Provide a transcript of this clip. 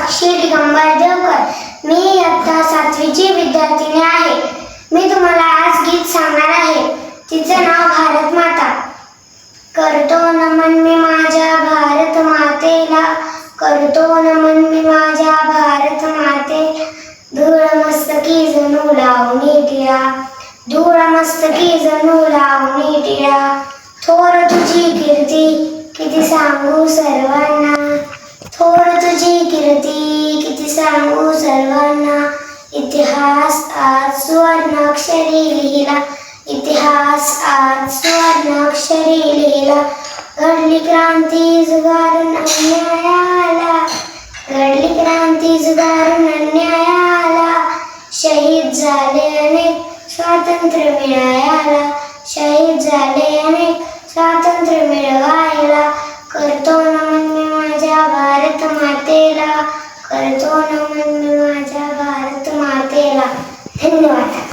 साक्षी दिगंबर देवकर. मी इयत्ता 7वीची विद्यार्थिनी आहे. मी तुम्हाला आज गीत सांगणार आहे. तिचं नाव भारत माता. करतो नमन मी माझ्या भारत मातेला, करतो नमन मी माझ्या भारत मातेला. धूळ मस्तकी जणू लावणी टिळा, धूळ मस्तकी जणू लावणी टिळा. थोर तुझी कीर्ती किती सांगू सर्वांना, थोर तुझी कीर्ती किती सांगू सर्वांना. इतिहास आज सुवर्णाक्षरी लिहिला, इतिहास आज सुवर्णाक्षरी लिहिला. घडली क्रांती झुगारून अन्यायाला, घडली क्रांती झुगारून अन्यायाला. शहीद झाले अनेक स्वातंत्र्य मिळवायला, शहीद झाले अनेक स्वातंत्र्य मिळवायला. करतो नमन मी माझ्या भारत मातेला, करतो नमन मी माझ्या भारत मातेला. धन्यवाद.